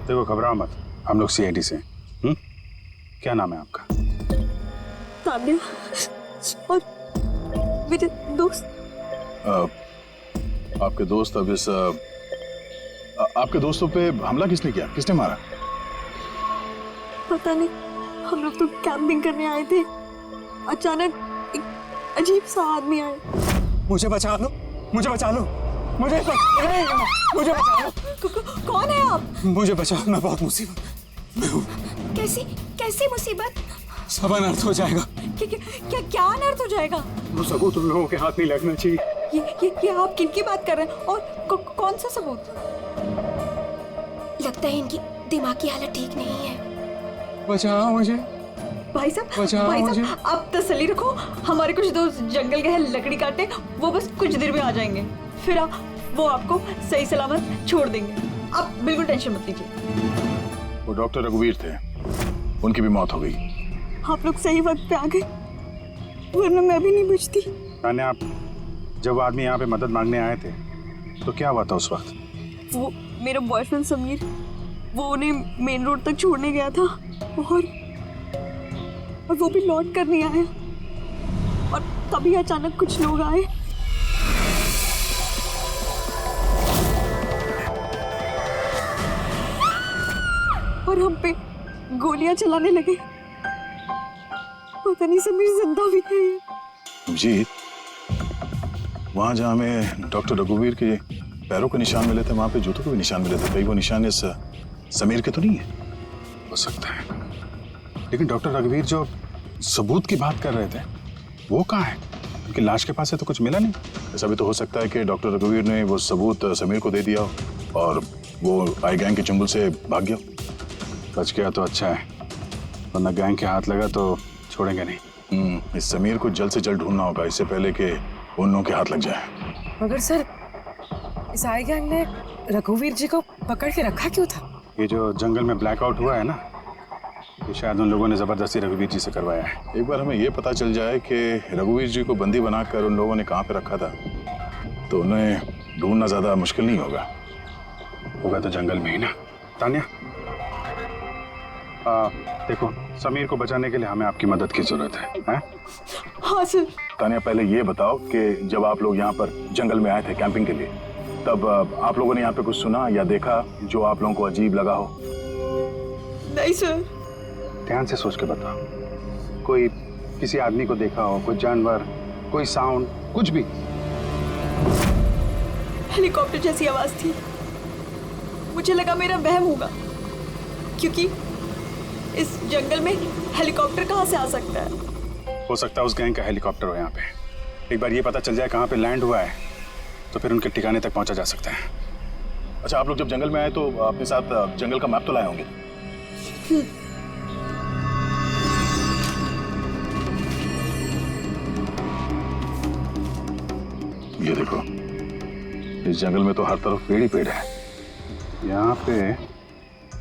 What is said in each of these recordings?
देखो घबराओ मत, हम लोग सीआईडी से हैं। क्या नाम है आपका? तान्या और मेरे दोस्त। आपके दोस्त अब इस आपके दोस्तों पे हमला किसने किया, किसने मारा? पता नहीं, हम लोग तो कैंपिंग करने आए थे, अचानक एक अजीब सा आदमी आया। मुझे बचा लो, मुझे बचा लो, मुझे बचा लो। कौन है आप? मुझे बचाओ, मैं बहुत मुसीबत में हूँ। कैसी कैसी मुसीबत? सब अनर्थ हो जाएगा। क्या अनर्थ हो जाएगा? वो सबूत उन लोगों के हाथ नहीं लगना चाहिए। ये आप किनकी बात कर रहे हैं और कौन सा सबूत? लगता है इनकी दिमागी हालत ठीक नहीं है। बचाओ मुझे। भाई साहब आप तसल्ली रखो, हमारे कुछ दोस्त जंगल गए हैं लकड़ी काटने, वो बस कुछ देर में आ जाएंगे, फिर वो आपको सही सलामत छोड़ देंगे, आप बिल्कुल टेंशन मत लीजिए। वो डॉक्टर रघुवीर थे, उनकी भी मौत हो गई। आप लोग सही वक्त पे आ गए, वरना मैं भी नहीं बचती। तान्या, आप जब आदमी यहाँ पे मदद मांगने आए थे तो क्या हुआ था उस वक्त? वो मेरा बॉयफ्रेंड समीर, वो उन्हें मेन रोड तक छोड़ने गया था और वो भी लौट कर नहीं आया, और तभी अचानक कुछ लोग आए। और हम पे गोलियां चलाने लगे। पता नहीं समीर जिंदा भी है। जी, वहां जहां हमें डॉक्टर रघुवीर के पैरों के निशान मिले थे, वहां पे जूतों के भी निशान मिले थे। कहीं वो निशान इस समीर के तो नहीं है? हो सकता है, लेकिन डॉक्टर रघुवीर जो सबूत की बात कर रहे थे वो कहाँ है? उनकी लाश के पास से तो कुछ मिला नहीं। ऐसा भी तो हो सकता है कि डॉक्टर रघुवीर ने वो सबूत समीर को दे दिया हो और वो आई गैंग के चंगुल से भाग गया। बच गया तो अच्छा है, वरना गैंग के हाथ लगा तो छोड़ेंगे नहीं। इस समीर को जल्द से जल्द ढूंढना होगा, इससे पहले कि उन लोगों के हाथ लग जाए। मगर सर, इस आई गैंग ने रघुवीर जी को पकड़ के रखा क्यों था? ये जो जंगल में ब्लैकआउट हुआ है ना, ये शायद उन लोगों ने जबरदस्ती रघुवीर जी से करवाया है। एक बार हमें ये पता चल जाए कि रघुवीर जी को बंदी बनाकर उन लोगों ने कहाँ पे रखा था, तो उन्हें ढूंढना ज्यादा मुश्किल नहीं होगा। होगा तो जंगल में ही ना। तान्या, देखो, समीर को बचाने के लिए हमें आपकी मदद की जरूरत है? हाँ सर। तान्या, पहले ये बताओ कि जब आप लोग यहाँ पर जंगल में आए थे कैंपिंग के लिए, तब आप लोगों ने यहाँ पे कुछ सुना या देखा जो आप लोगों को अजीब लगा हो? नहीं सर। ध्यान से सोच के बताओ। कोई किसी आदमी को देखा हो, कोई जानवर, कोई साउंड, कुछ भी? हेलीकॉप्टर जैसी आवाज थी, मुझे लगा मेरा वहम होगा, क्योंकि इस जंगल में हेलीकॉप्टर कहाँ से आ सकता है? हो सकता है उस गैंग का हेलीकॉप्टर हो यहाँ पे। एक बार ये पता चल जाए कहाँ पे लैंड हुआ है तो फिर उनके ठिकाने तक पहुँचा जा सकता है। अच्छा, आप लोग जब जंगल में आए तो अपने साथ जंगल का मैप तो लाए होंगे? ये देखो, इस जंगल में तो हर तरफ पेड़ ही पेड़ है। यहाँ पे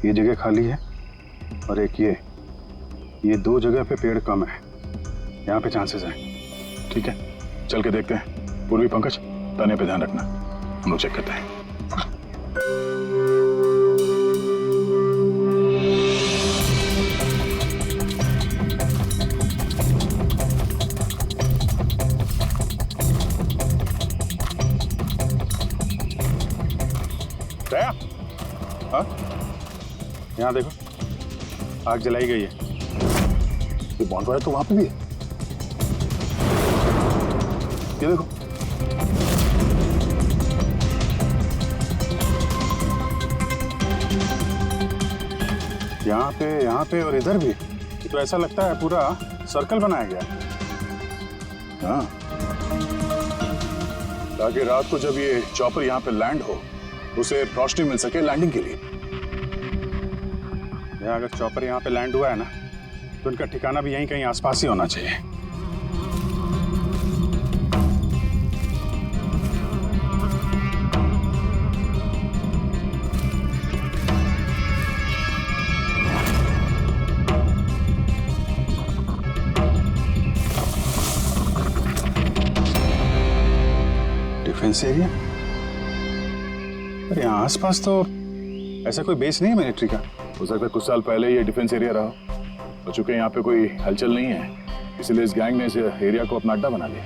ये जगह खाली है और एक ये दो जगह पे पेड़ कम है, यहाँ पे चांसेस हैं। ठीक है, चल के देखते हैं। पूर्वी, पंकज, तान्या पे ध्यान रखना, हम लोग चेक करते हैं। दया, हाँ, यहाँ देखो, आग जलाई गई है। ये बॉन्डफायर तो वहां पे भी है। ये देखो, यहाँ पे और इधर भी। तो ऐसा लगता है पूरा सर्कल बनाया गया है। हाँ, ताकि रात को जब ये चॉपर यहाँ पे लैंड हो, उसे रोशनी मिल सके लैंडिंग के लिए। अगर चॉपर यहाँ पे लैंड हुआ है ना, तो उनका ठिकाना भी यहीं कहीं आसपास ही होना चाहिए। डिफेंस एरिया, पर यहाँ आसपास तो ऐसा कोई बेस नहीं है मिलिट्री का? हो सकता है कुछ साल पहले ये डिफेंस एरिया रहा और चूंकि यहाँ पे कोई हलचल नहीं है इसलिए इस गैंग ने इस एरिया को अपना अड्डा बना लिया।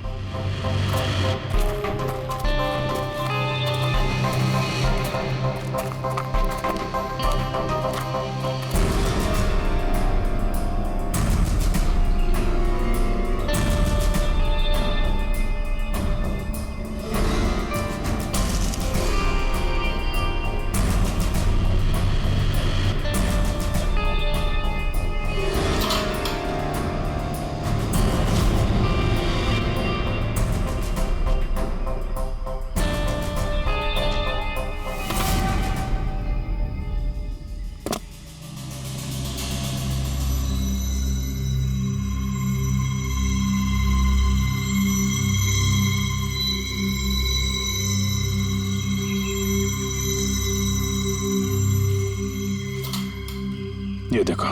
ये देखो,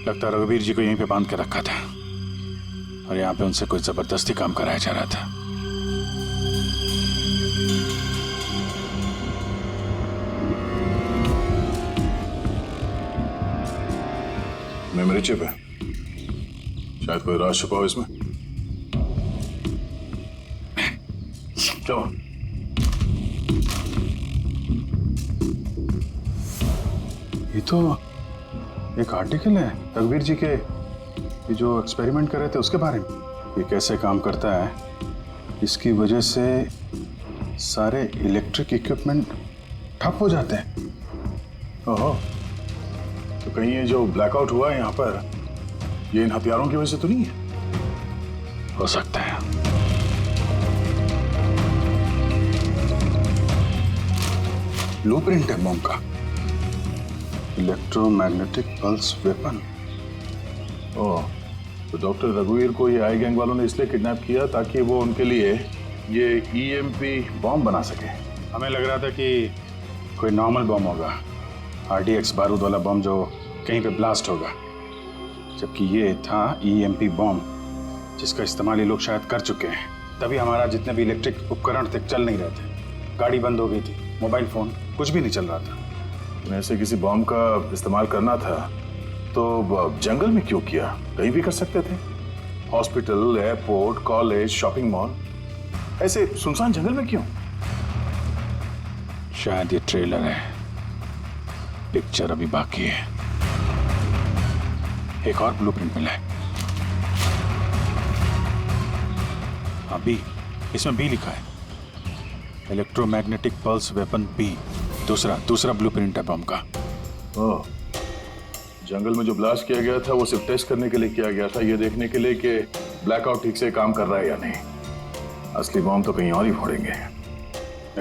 लगता है रघुवीर जी को यहीं पे बांध के रखा था और यहाँ पे उनसे कोई जबरदस्ती काम कराया जा रहा था। मेमोरी चिप है, शायद कोई राज छुपा हो इसमें। चलो ये तो एक आर्टिकल है रघुवीर जी के, ये जो एक्सपेरिमेंट कर रहे थे उसके बारे में। ये कैसे काम करता है, इसकी वजह से सारे इलेक्ट्रिक इक्विपमेंट ठप हो जाते हैं। ओहो, तो कहीं ये जो ब्लैकआउट हुआ है यहाँ पर ये इन हथियारों की वजह से तो नहीं है? हो सकता है। ब्लूप्रिंट है बम का, इलेक्ट्रोमैग्नेटिक पल्स वेपन। ओह, तो डॉक्टर रघुवीर को ये आई गैंग वालों ने इसलिए किडनैप किया ताकि वो उनके लिए ये ईएमपी बॉम्ब बना सके। हमें लग रहा था कि कोई नॉर्मल बम होगा, आरडीएक्स बारूद वाला बम जो कहीं पे ब्लास्ट होगा, जबकि ये था ईएमपी बॉम्ब जिसका इस्तेमाल ये लोग शायद कर चुके हैं। तभी हमारा जितने भी इलेक्ट्रिक उपकरण थे चल नहीं रहे थे, गाड़ी बंद हो गई थी, मोबाइल फोन कुछ भी नहीं चल रहा था। ऐसे किसी बॉम्ब का इस्तेमाल करना था तो जंगल में क्यों किया? कहीं भी कर सकते थे, hospital, airport, college, shopping mall, ऐसे सुनसान जंगल में क्यों? शायद ये ट्रेलर है, पिक्चर अभी बाकी है। एक और ब्लूप्रिंट मिला है। हाँ, बी, इसमें बी लिखा है, इलेक्ट्रोमैग्नेटिक पल्स वेपन बी। दूसरा ब्लूप्रिंट है बम का। ओह, जंगल में जो ब्लास्ट किया गया था वो सिर्फ टेस्ट करने के लिए किया गया था, ये देखने के लिए कि ब्लैकआउट ठीक से काम कर रहा है या नहीं। असली बॉम्ब तो कहीं और ही फोड़ेंगे,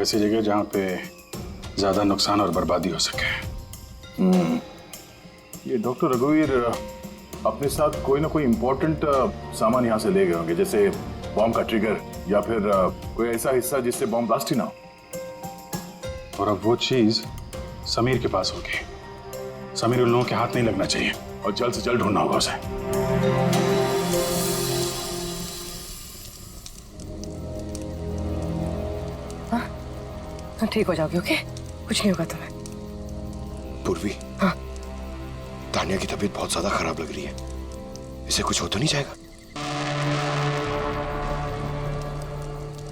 ऐसी जगह जहां पे ज्यादा नुकसान और बर्बादी हो सके। ये डॉक्टर रघुवीर अपने साथ कोई ना कोई इंपॉर्टेंट सामान यहाँ से ले गए होंगे, जैसे बॉम्ब का ट्रिगर या फिर कोई ऐसा हिस्सा जिससे बॉम्ब ब्लास्ट ही ना हो। और अब वो चीज समीर के पास होगी। समीर उन लोगों के हाथ नहीं लगना चाहिए और जल्द से जल्द ढूंढना होगा उसे। हाँ, ठीक हो जाओगे, ओके? कुछ नहीं होगा तुम्हें। पूर्वी, हाँ? तानिया की तबीयत बहुत ज्यादा खराब लग रही है, इसे कुछ हो तो नहीं जाएगा?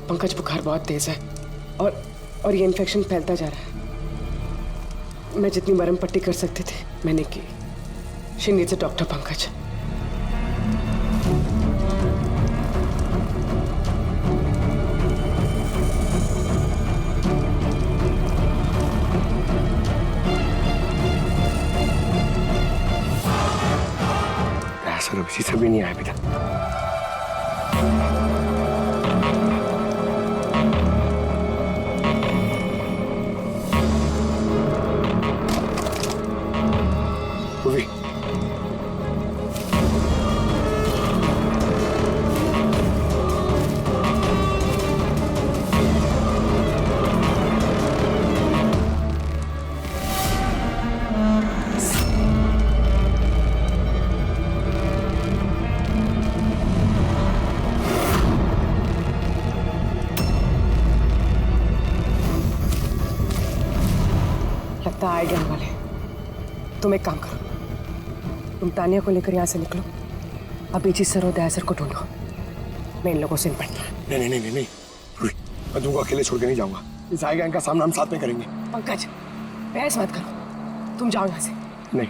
पंकज, बुखार बहुत तेज है और ये इन्फेक्शन फैलता जा रहा है। मैं जितनी मरहम पट्टी कर सकती थी मैंने की। She needs a doctor Pankaj. ऐसा अभी से भी नहीं आया बेटा। पूर्वी, पता आएगा हम वाले। तुम एक काम करो, तुम तानिया को लेकर यहाँ से निकलो, अभिजीत सर और दया सर को ढूंढो, मैं इन लोगों से निपटना है। नहीं नहीं नहीं नहीं रुई, मैं तुमको अकेले छोड़ के नहीं जाऊंगा। इस आएगा इनका सामना हम साथ में करेंगे। पंकज, बहस मत करो, तुम जाओ यहाँ से। नहीं,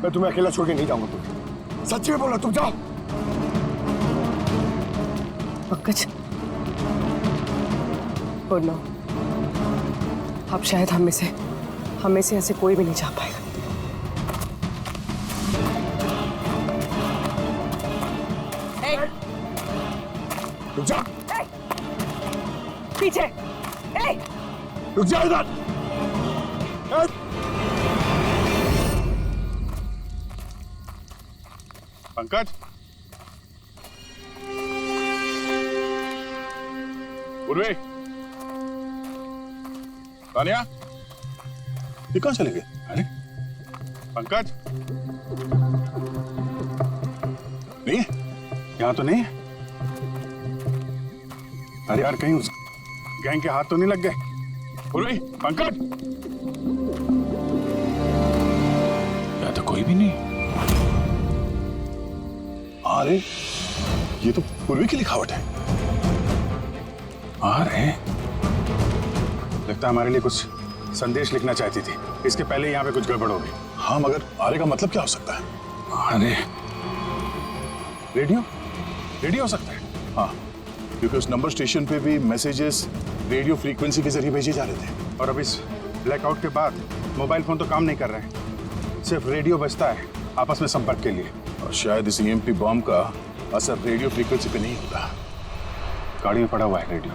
मैं तुम्हें अकेला छोड़ के नहीं जाऊंगा। तुम सच्ची में बोला, तुम जाओ। पंकज, और नो, अब शायद हम में से ऐसे कोई भी नहीं जा पाएगा। रुक जा, पीछे, रुक जा इधर। पंकज, उर्वे, तानिया, ये कहाँ चले गए? अरे पंकज, नहीं है? यहाँ तो नहीं है। अरे यार, कहीं उस गैंग के हाथ तो नहीं लग गए? उर्वे, पंकज, यहाँ तो कोई भी नहीं। अरे ये तो पूर्वी की लिखावट है। आ रहे, लगता है हमारे लिए कुछ संदेश लिखना चाहती थी। इसके पहले यहाँ पे कुछ गड़बड़ हो गई। हाँ, मगर आरे का मतलब क्या हो सकता है? अरे रेडियो, रेडियो हो सकता है। हाँ, क्योंकि उस नंबर स्टेशन पे भी मैसेजेस रेडियो फ्रीक्वेंसी के जरिए भेजे जा रहे थे। और अब इस ब्लैकआउट के बाद मोबाइल फोन तो काम नहीं कर रहे हैं, सिर्फ रेडियो बजता है आपस में संपर्क के लिए। और शायद इस ईएमपी बॉम्ब का असर रेडियो फ्रीक्वेंसी पे नहीं होता। गाड़ी में पड़ा हुआ है रेडियो।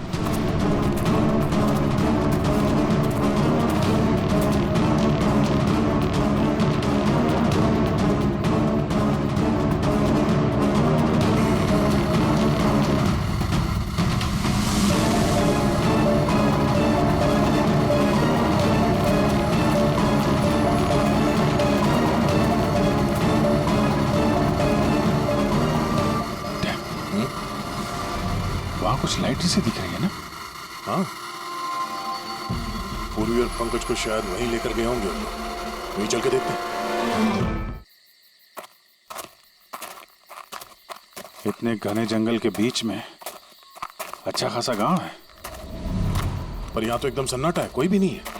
वहां कुछ लाइट से दिख रही है ना? हाँ, पूर्वी और पंकज को शायद वहीं लेकर गए होंगे। वहीं चल के देखते हैं। इतने घने जंगल के बीच में अच्छा खासा गांव है, पर यहाँ तो एकदम सन्नाटा है, कोई भी नहीं है।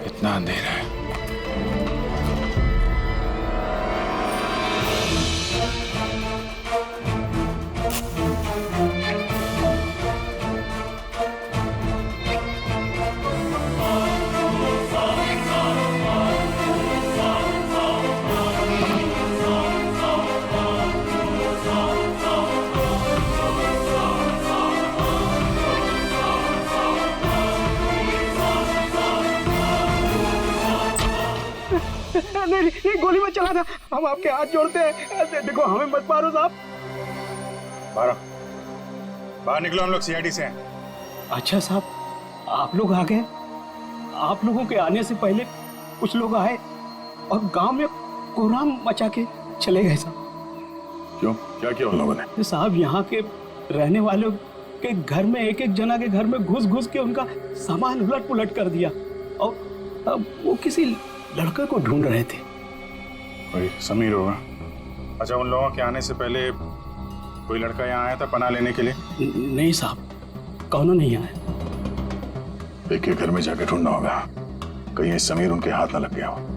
इतना अंधेरा है। नहीं, गोली मत चला था, हम आपके हाथ जोड़ते हैं। देखो, हमें मत मारो साहब। बाहर निकलो, हम लोग सीआईडी से हैं। अच्छा साहब, आप लोग आ गए। आप लोगों के आने से पहले कुछ लोग आए और गांव में कोहराम मचा के चले गए साहब। क्यों, क्या किया उन लोगों ने? साहब, यहाँ के रहने वालों के घर में एक एक जना के घर में घुस घुस के उनका सामान उलट पुलट कर दिया, और अब वो किसी लड़के को ढूंढ रहे थे। कोई समीर होगा। अच्छा, उन लोगों के आने से पहले कोई लड़का यहाँ आया था पनाह लेने के लिए? नहीं साहब, कौनो नहीं आया। एक एक घर में जाके ढूंढना होगा, कहीं समीर उनके हाथ न लग गया हो।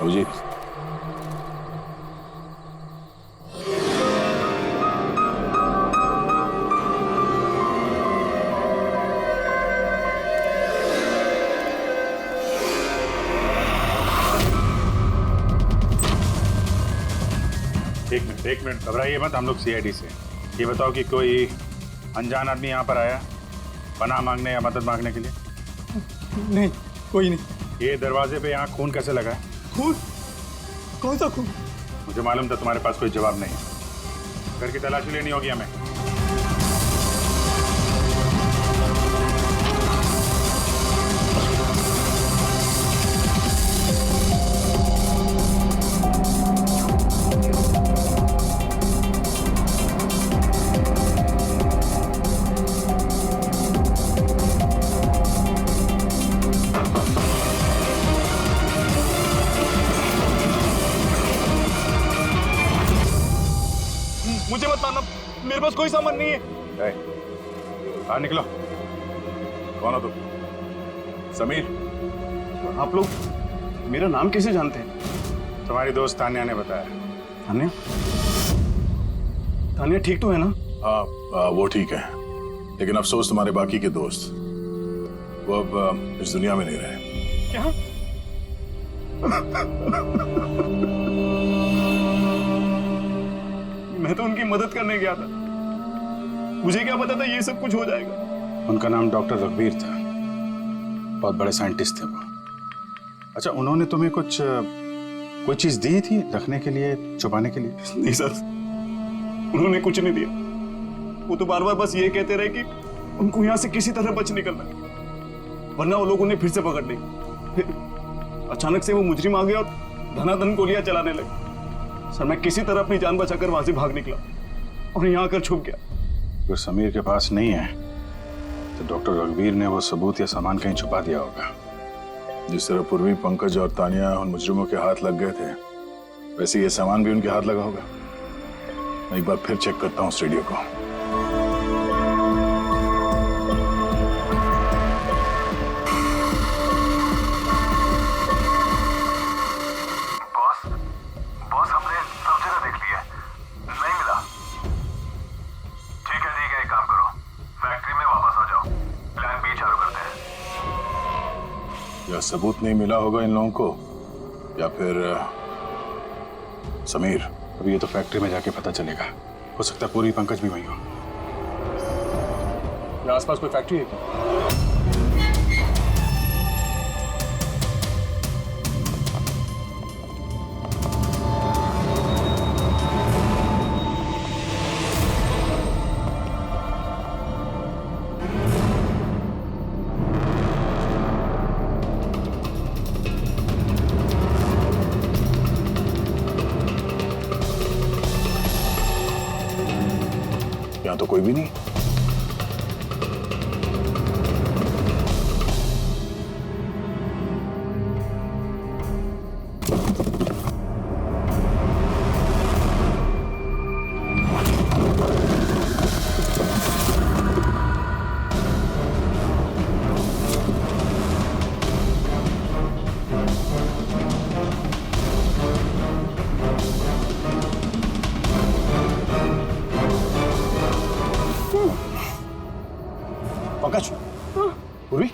जी, एक मिनट घबराइए मत, हम लोग सीआईडी से। ये बताओ कि कोई अनजान आदमी यहाँ पर आया पनाह मांगने या मदद मांगने के लिए? नहीं, कोई नहीं। ये दरवाजे पे यहाँ खून कैसे लगा है? खून? कौन सा खून? मुझे मालूम था तुम्हारे पास कोई जवाब नहीं है। घर की तलाशी लेनी होगी हमें। मुझे मत मारना, मेरे पास कोई सामान नहीं है। बाहर निकलो। कौन हो तुम? समीर? आप लोग मेरा नाम कैसे जानते हैं? तुम्हारी दोस्त तान्या ने बताया। तान्या? तान्या ठीक तो है ना? हाँ, वो ठीक है, लेकिन अफसोस तुम्हारे बाकी के दोस्त वो अब इस दुनिया में नहीं रहे। क्या? मैं तो उनकी मदद करने गया था, मुझे क्या पता था ये सब कुछ हो जाएगा। उनका नाम डॉक्टर रघुवीर था, बहुत बड़े साइंटिस्ट थे वो। अच्छा, उन्होंने तुम्हें कुछ कोई चीज दी थी रखने के लिए, छुपाने के लिए? नहीं सर, उन्होंने कुछ नहीं दिया। वो तो बार बार बस ये कहते रहे कि उनको यहाँ से किसी तरह बच निकलना है, वरना वो लोग उन्हें फिर से पकड़ लेंगे। फिर अचानक से वो मुजरिम आ गए और धनाधन गोलियां चलाने लगे। सर, मैं किसी तरह अपनी जान बचाकर वहां से भाग निकला और यहाँ आकर छुप गया। अगर समीर के पास नहीं है तो डॉक्टर रघुवीर ने वो सबूत या सामान कहीं छुपा दिया होगा। जिस तरह पूर्वी, पंकज और तानिया उन मुजरिमों के हाथ लग गए थे, वैसे ये सामान भी उनके हाथ लगा होगा। मैं एक बार फिर चेक करता हूँ उस रेडियो को। बॉस, हमने सब जगह देख लिया, नहीं मिला। ठीक है, एक काम करो, फैक्ट्री में वापस आ जाओ, प्लान बी चालू करते हैं। या सबूत नहीं मिला होगा इन लोगों को, या फिर समीर। अभी ये तो फैक्ट्री में जाके पता चलेगा। हो सकता है पूरी, पंकज भी वहीं हो। क्या आसपास कोई फैक्ट्री है क्या? यहाँ तो कोई भी नहीं। पंकज, पूर्वी,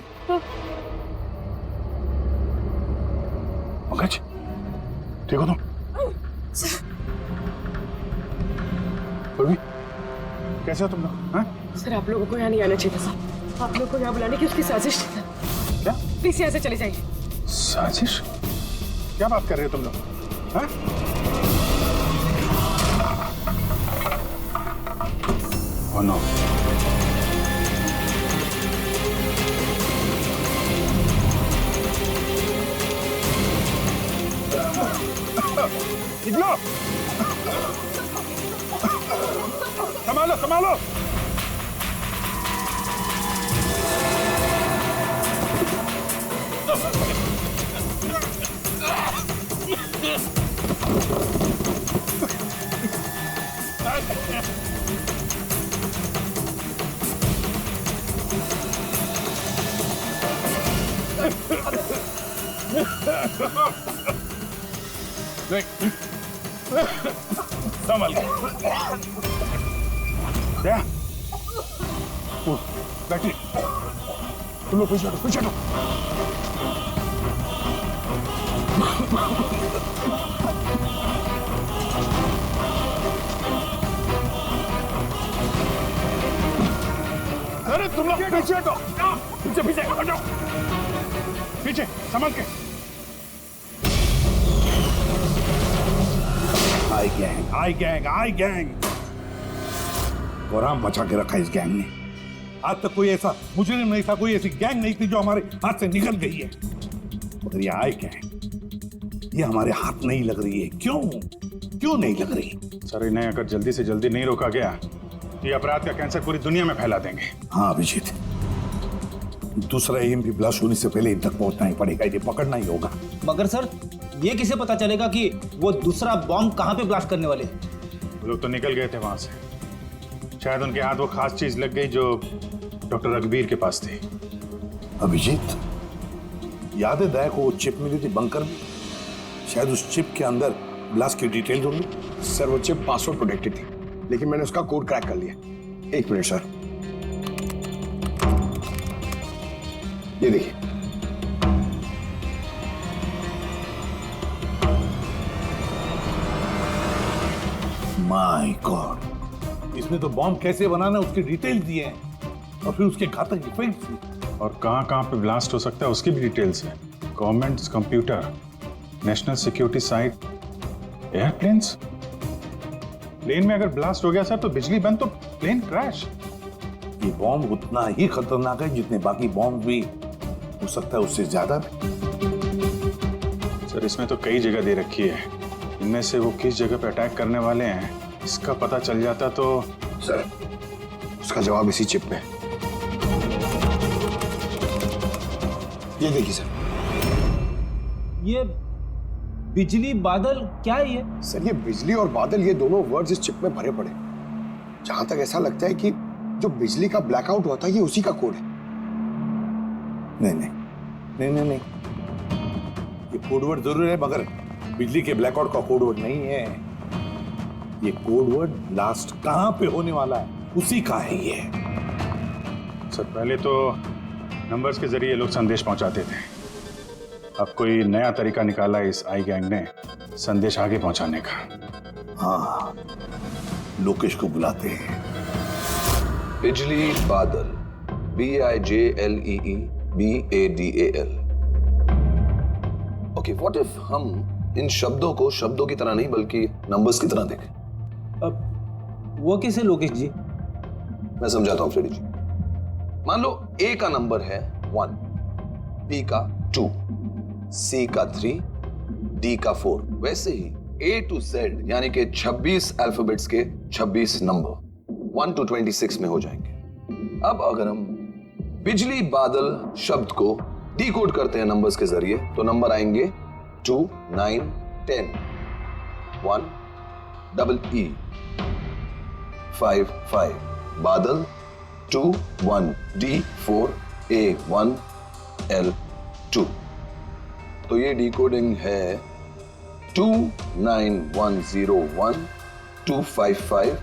पंकज, ठीक हो तुम? पूर्वी, कैसे हो तुम लोग? हाँ? सर, आप लोगों को यहाँ नहीं आना चाहिए था। आप लोगों को यहाँ बुलाने की उसकी साजिश थी। क्या प्लीज यहाँ से चले जाइए। साजिश? क्या बात कर रहे हो तुम लोग? हाँ? Oh no. निकलो! संभालो, संभालो! संभल गया। बैठिए, तुम लोग पीछे हटो, पीछे हटो। अरे तुम लोग पीछे हटो, पीछे पीछे हटो, पीछे संभल के। आई गैंग कोराम बचा के रखा इस गैंग ने। आज तक कोई ऐसा मुजरिम नहीं था, कोई ऐसी गैंग नहीं थी जो हमारे हाथ से निकल गई है। मगर ये आई गैंग, ये हमारे हाथ नहीं लग रही है। क्यों नहीं लग रही? सर, इन्हें अगर जल्दी से जल्दी नहीं रोका गया तो ये अपराध का कैंसर पूरी दुनिया में फैला देंगे। हाँ अभिजीत, दूसरा ईएमपी ब्लास्ट होने से पहले इन तक पहुंचना ही पड़ेगा, इन्हें पकड़ना ही होगा। मगर सर, ये किसे पता चलेगा कि वो दूसरा बॉम्ब कहाँ पे ब्लास्ट करने वाले? वो लोग तो निकल गए थे वहां से। शायद उनके हाथ वो खास चीज लग गई जो डॉक्टर रघुवीर के पास थी। अभिजीत, याद है दया को वो चिप मिली थी बंकर में? शायद उस चिप के अंदर ब्लास्ट की डिटेल होंगी। सर वो चिप पासवर्ड प्रोटेक्टेड थी, लेकिन मैंने उसका कोड क्रैक कर लिया। एक मिनट सर, ये देखिए। माय गॉड, इसमें तो बॉम्ब कैसे बनाना है उसकी डिटेल दिए हैं और फिर उसके घातक इफेक्ट्स भी। और कहां पे ब्लास्ट हो सकता है उसकी भी डिटेल्स है। Government computer, national security site, airplanes. Plane में अगर ब्लास्ट हो गया सर तो बिजली बंद तो प्लेन क्रैश। ये बॉम्ब उतना ही खतरनाक है जितने बाकी बॉम्ब भी, हो सकता है उससे ज्यादा भी। सर, इसमें तो कई जगह दे रखी है। इनमें से वो किस जगह पे अटैक करने वाले हैं इसका पता चल जाता तो। सर, उसका जवाब इसी चिप में है। ये देखिए सर। ये बिजली बादल क्या है ये? सर ये बिजली और बादल, ये दोनों वर्ड्स इस चिप में भरे पड़े। जहां तक ऐसा लगता है कि जो बिजली का ब्लैकआउट होता है ये उसी का कोड है। नहीं, ये कोडवर्ड जरूर है मगर बिजली के ब्लैकआउट का कोडवर्ड नहीं है। ये कोडवर्ड ब्लास्ट कहां पे होने वाला है उसी का है ये। सर, पहले तो नंबर्स के जरिए लोग संदेश पहुंचाते थे। अब कोई नया तरीका निकाला इस आई गैंग ने संदेश आगे पहुंचाने का। हाँ, लोकेश को बुलाते हैं। बिजली बादल, BIJLEEBADAL। ओके, व्हाट इफ हम इन शब्दों को शब्दों की तरह नहीं बल्कि नंबर्स की तरह देखें? अब वो कैसे लोकेश जी? मैं समझाता हूं फ्रेडी जी। मान लो A का नंबर है 1, B का 2, C का 3, D का 4। वैसे ही A to Z यानी कि 26 अल्फाबेट्स के 26 नंबर 1 to 26 में हो जाएंगे। अब अगर हम बिजली बादल शब्द को डिकोड करते हैं नंबर्स के जरिए तो नंबर आएंगे 2, 9, 10, 1, EE, 5, 5, बादल 2, 1, D, 4, A, 1, L, 2। तो ये डिकोडिंग है 29101 255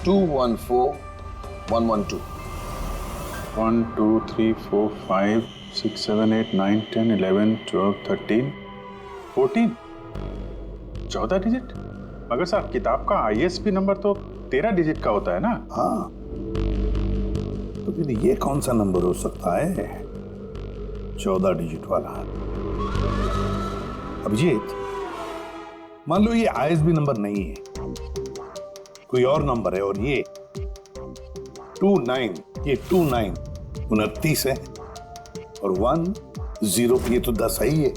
214 112। 1 2 3 4 5 6 7 8 9 10 11 12 13 14 14 डिजिट। मगर साहब, किताब का ISB नंबर तो 13 डिजिट का होता है ना? हाँ, तो फिर ये कौन सा नंबर हो सकता है 14 डिजिट वाला? अभिजीत, मान लो ये ISB नंबर नहीं है, कोई और नंबर है और ये 29, ये 29 29 है और 10 ये तो 10 ही है।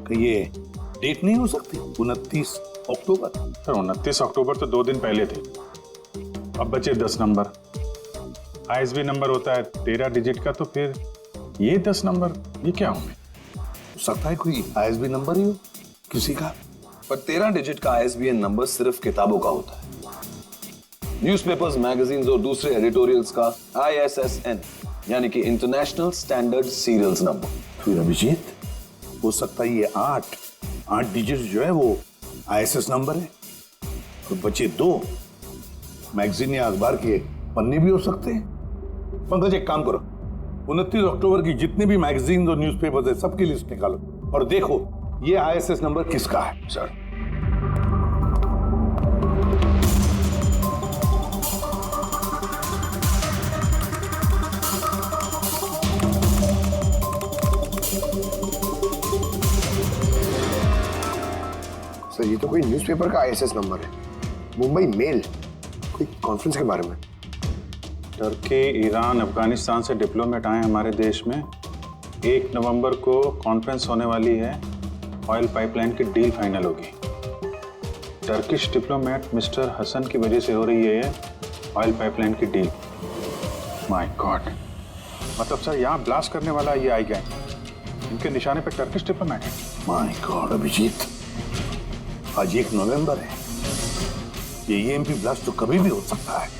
कि ये डेट नहीं हो सकती 29 अक्टूबर? सर, 29 अक्टूबर तो 2 दिन पहले थे। अब बचे 10 नंबर। ISB नंबर होता है 13 डिजिट का, तो फिर ये 10 नंबर ये क्या होंगे? हो सकता है कोई ISB नंबर ही हो किसी का। पर 13 डिजिट का ISBN नंबर सिर्फ किताबों का होता है। न्यूज़पेपर्स, मैगजीन्स और दूसरे एडिटोरियल्स का ISSN यानी कि इंटरनेशनल स्टैंडर्ड सीरियल्स नंबर। फिर अभिजीत, हो सकता है ये 8 डिजिट जो है वो ISS नंबर है और बचे 2 मैगजीन या अखबार के पन्ने भी हो सकते हैं। पंकज, एक काम करो, 29 अक्टूबर की जितने भी मैगजीन और न्यूज़पेपर्स है सबकी लिस्ट निकालो और देखो ये ISS नंबर किसका है। सर, सर ये तो कोई न्यूज़पेपर का आईएसएस नंबर है, मुंबई मेल, कोई कॉन्फ्रेंस के बारे में। टर्की, ईरान, अफगानिस्तान से डिप्लोमेट आए हमारे देश में। 1 नवंबर को कॉन्फ्रेंस होने वाली है, ऑयल पाइपलाइन की डील फाइनल होगी। टर्किश डिप्लोमेट मिस्टर हसन की वजह से हो रही है ये ऑयल पाइपलाइन की डील। माय गॉड, मतलब सर यहाँ ब्लास्ट करने वाला ये आई गैंग, इनके निशाने पे टर्किश डिप्लोमेट है। माय गॉड अभिजीत, आज 1 नवंबर है, ये ईएमपी ब्लास्ट तो कभी भी हो सकता है।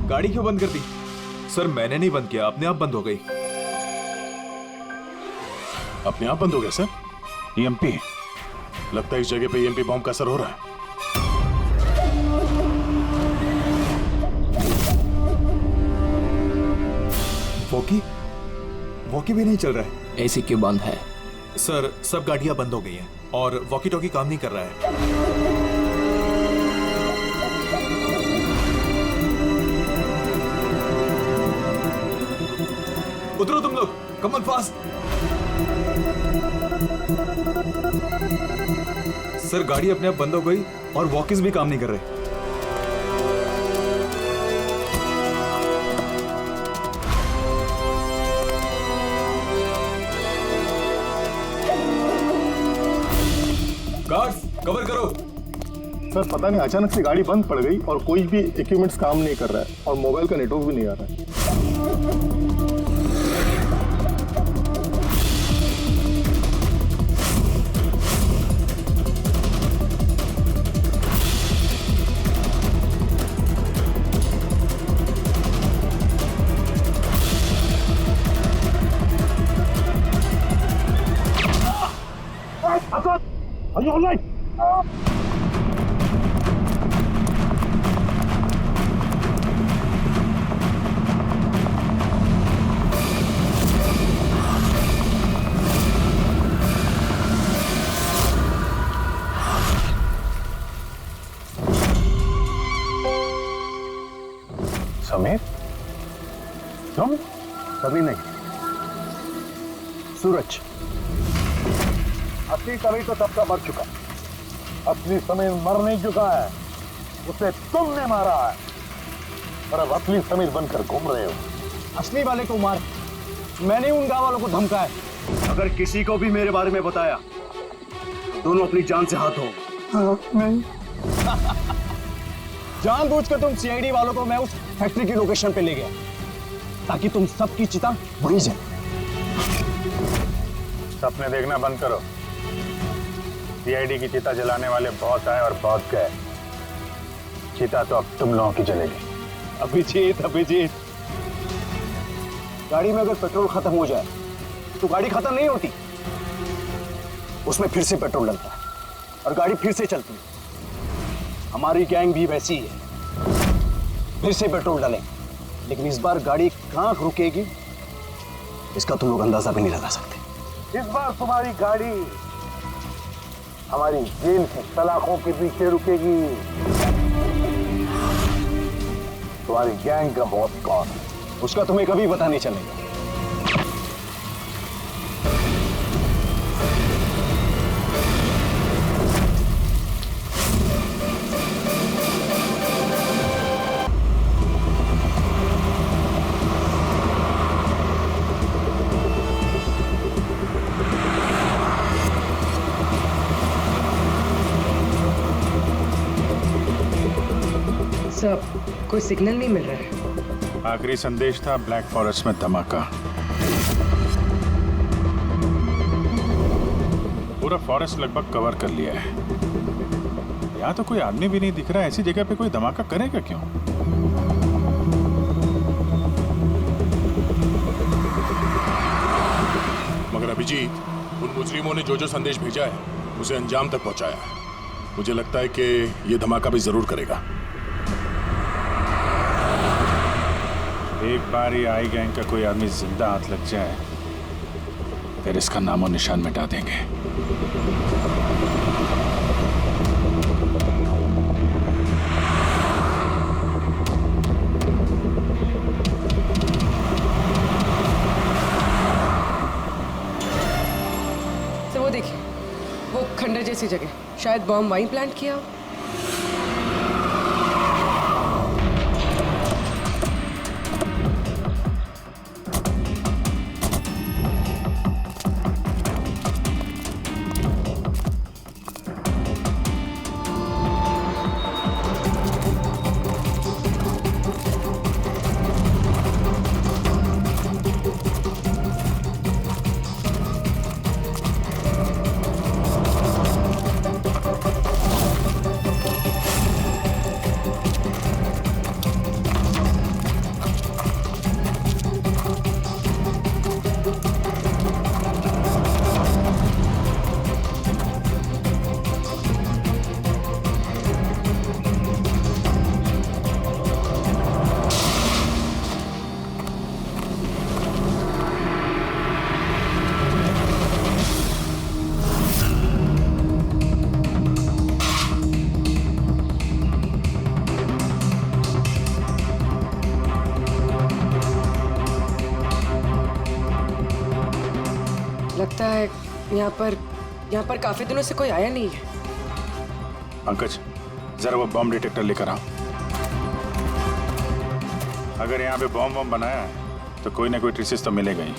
गाड़ी क्यों बंद कर दी? सर मैंने नहीं बंद किया, अपने आप बंद हो गई। अपने आप बंद हो गया सर? ईएमपी लगता है इस जगह पे ईएमपी बॉम्ब का असर हो रहा है। वॉकी भी नहीं चल रहा है। एसी क्यों बंद है? सर सब गाड़ियां बंद हो गई हैं और वॉकी टॉकी काम नहीं कर रहा है। उतरो तुम लोग, कम ऑन फास्ट। सर गाड़ी अपने आप बंद हो गई और वॉकीज भी काम नहीं कर रहे। गार्ड्स कवर करो। सर पता नहीं अचानक से गाड़ी बंद पड़ गई और कोई भी इक्विपमेंट्स काम नहीं कर रहा है और मोबाइल का नेटवर्क भी नहीं आ रहा है। Are you all right? Sameer, तुम? कभी नहीं। सूरज। असली समीर तो सबका मर चुका, असली समीर मर नहीं चुका है, उसे तुमने मारा है और अब असली समीर बनकर घूम रहे हो। असली वाले को मार, मैंने उन गांव वालों को धमकाया। अगर किसी को भी मेरे बारे में बताया दोनों अपनी जान से हाथ धो। नहीं। जानबूझकर तुम सीआईडी वालों को मैं उस फैक्ट्री की लोकेशन पे ले गया ताकि तुम सबकी चिता बुझ जाए। सपने देखना बंद करो। सीआईडी की चिता जलाने वाले बहुत आए और बहुत गए, चिता तो अब तुम लोगों की जलेगी। अभिजीत, गाड़ी में अगर पेट्रोल खत्म हो जाए तो गाड़ी खत्म नहीं होती, उसमें फिर से पेट्रोल डलता है और गाड़ी फिर से चलती है। हमारी गैंग भी वैसी ही है, फिर से पेट्रोल डालें, लेकिन इस बार गाड़ी कहां रुकेगी इसका तुम लोग अंदाजा भी नहीं लगा सकते। इस बार तुम्हारी गाड़ी हमारी जेल की सलाखों के पीछे रुकेगी। तुम्हारी गैंग का बॉस कौन है उसका तुम्हें कभी पता नहीं चलेगा। कोई सिग्नल नहीं मिल रहा है। आखिरी संदेश था ब्लैक फॉरेस्ट में धमाका। पूरा फॉरेस्ट लगभग कवर कर लिया है। यहाँ तो कोई आदमी भी नहीं दिख रहा है। ऐसी जगह पे कोई धमाका करेगा क्यों? मगर अभिजीत, उन मुजरिमों ने जो जो संदेश भेजा है उसे अंजाम तक पहुंचाया है। मुझे लगता है कि ये धमाका भी जरूर करेगा। एक बार ये आई गैंग का कोई आदमी जिंदा हाथ लग जाए फिर इसका नामो निशान मिटा देंगे। तो वो देखिए, वो खंडर जैसी जगह, शायद बॉम्ब वहीं प्लांट किया हो। लगता है यहाँ पर काफी दिनों से कोई आया नहीं है। पंकज, जरा वो बॉम्ब डिटेक्टर लेकर आओ। अगर यहाँ पे बॉम्ब बनाया है तो कोई ना कोई ट्रेसेस तो मिलेगा ही।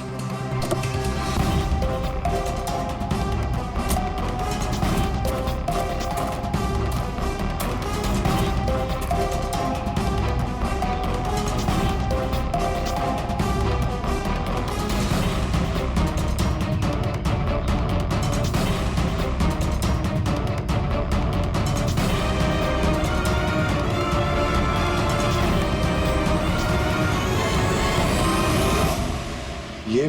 ये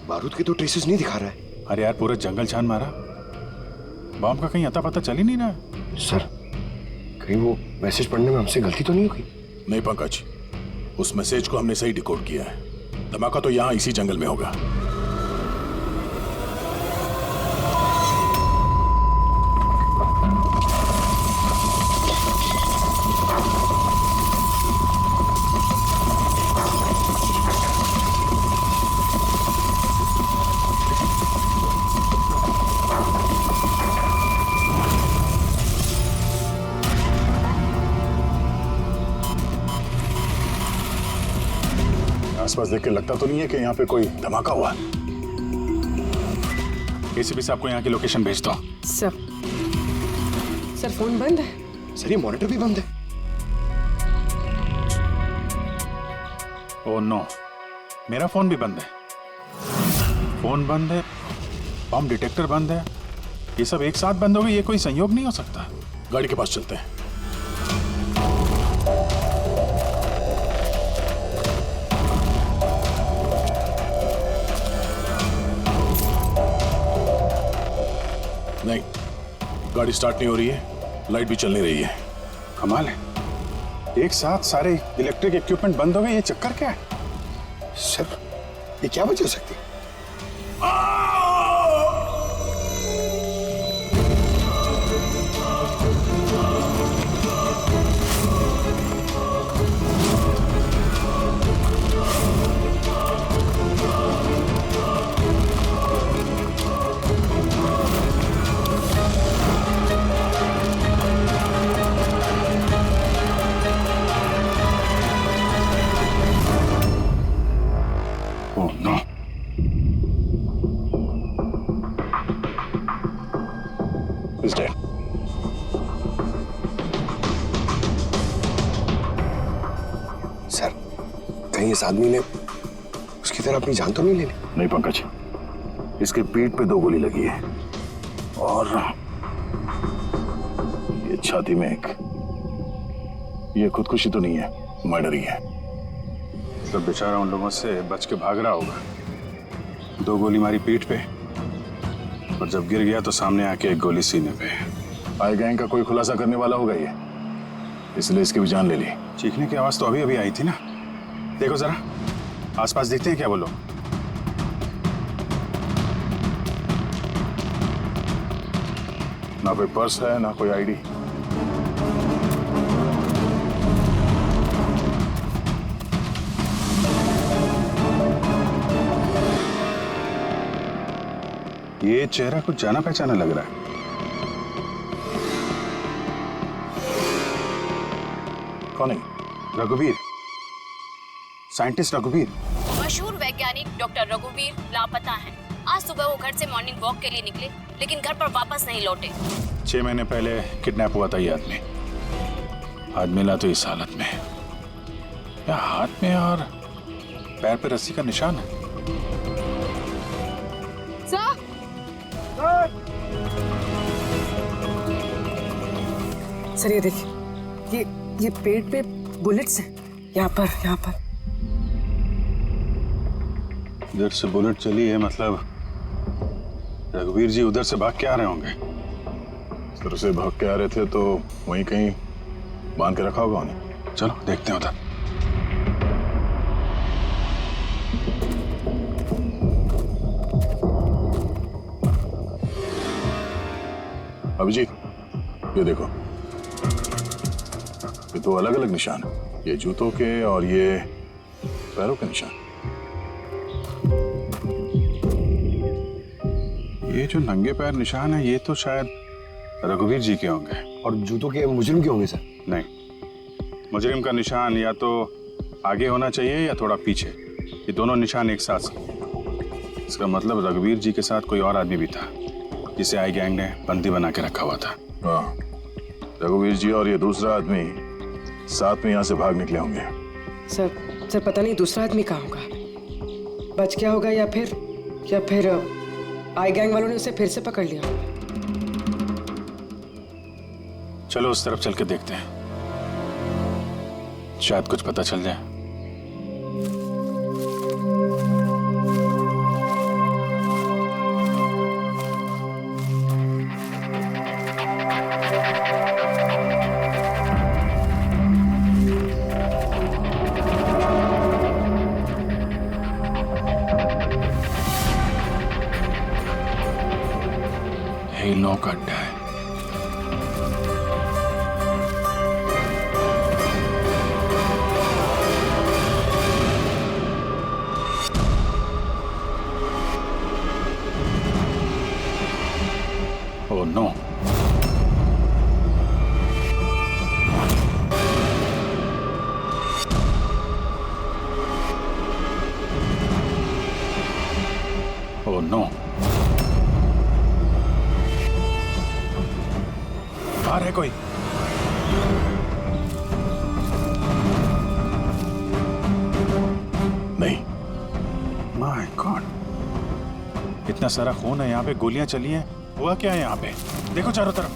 बारूद के तो ट्रेसेस नहीं दिखा रहा है। अरे यार, पूरा जंगल छान मारा, बॉम्ब का कहीं अता पता चल ही नहीं रहा। सर, कहीं वो मैसेज पढ़ने में हमसे गलती तो नहीं होगी? नहीं पंकज, उस मैसेज को हमने सही डिकोड किया है। धमाका तो यहाँ इसी जंगल में होगा। आसपास देख के लगता तो नहीं है कि यहाँ पे कोई धमाका हुआ। एसीपी साहब को यहाँ की लोकेशन भेज दो। सर फोन बंद है। सर, ये मॉनिटर भी बंद है। ओह नो, मेरा फोन भी बंद है। फोन बंद है, बॉम्ब डिटेक्टर बंद है, ये सब एक साथ बंद हो गए। ये कोई संयोग नहीं हो सकता। गाड़ी के पास चलते हैं। नहीं, गाड़ी स्टार्ट नहीं हो रही है, लाइट भी चल नहीं रही है। कमाल है, एक साथ सारे इलेक्ट्रिक इक्विपमेंट बंद हो गए। ये चक्कर क्या है? सर, ये क्या वजह हो सकती है? Oh no, Is dead. कहीं इस आदमी ने उसकी तरह अपनी जान तो नहीं ले ली? नहीं पंकज, इसके पीठ पे 2 गोली लगी है और ये छाती में एक। ये खुदकुशी तो नहीं है, मर्डर ही है। तो बेचारा उन लोगों से बच के भाग रहा होगा। 2 गोली मारी पीठ पे और जब गिर गया तो सामने आके 1 गोली सीने पे। आई गैंग का कोई खुलासा करने वाला होगा ये, इसलिए इसकी भी जान ले ली। चीखने की आवाज तो अभी अभी आई थी ना। देखो जरा आसपास दिखते हैं क्या वो लोग? ना कोई पर्स है ना कोई आईडी। ये चेहरा कुछ जाना पहचाना लग रहा है। कौन है? रघुवीर, साइंटिस्ट रघुवीर। मशहूर वैज्ञानिक डॉक्टर रघुवीर लापता हैं। आज सुबह वो घर से मॉर्निंग वॉक के लिए निकले, लेकिन घर पर वापस नहीं लौटे। 6 महीने पहले किडनैप हुआ था ये आदमी। आज मिला तो इस हालत में। या हाथ में और पैर पे रस्सी का निशान है। सर ये देखिए, ये पेट पे बुलेट्स हैं, यहाँ पर। इधर से बुलेट चली है, मतलब रघुवीर जी उधर से भाग के आ रहे होंगे। इस तरह से भाग के आ रहे थे तो वहीं कहीं बांध के रखा होगा उन्हें। चलो देखते हैं उधर। अभिजीत, ये देखो, ये 2 अलग-अलग निशान है। ये जूतों के और ये पैरों के निशान। ये जो नंगे पैर निशान है ये तो शायद रघुवीर जी के होंगे। और जूतों के मुजरिम के होंगे सर? नहीं, मुजरिम का निशान या तो आगे होना चाहिए या थोड़ा पीछे। ये दोनों निशान एक साथ। इसका मतलब रघुवीर जी के साथ कोई और आदमी भी था जिसे आई गैंग ने बंदी बना के रखा हुआ था। हाँ, रघुवीर जी और ये दूसरा आदमी साथ में यहाँ से भाग निकले होंगे। सर पता नहीं दूसरा आदमी कहाँ होगा, बच गया होगा या फिर आई गैंग वालों ने उसे फिर से पकड़ लिया। चलो उस तरफ चल के देखते हैं, शायद कुछ पता चल जाए। हिलों का अड्डा है। Oh no. Oh no. बाहर है कोई? नहीं। माय गॉड, इतना सारा खून है यहाँ पे, गोलियां चली हैं। हुआ क्या है यहाँ पे? देखो चारों तरफ।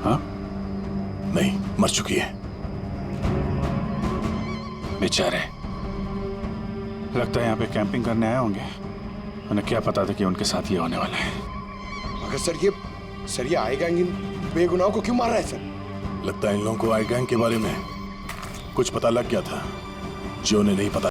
हाँ? नहीं, मर चुकी है। बेचारे, लगता है यहाँ पे कैंपिंग करने आए होंगे। उन्हें क्या पता था कि उनके साथ ये होने वाला है। मगर सर ये आई गैंग इन बेगुनाहों को क्यों मार रहा है सर? लगता है इन लोगों को आई गैंग के बारे में कुछ पता लग गया था जो उन्हें नहीं पता।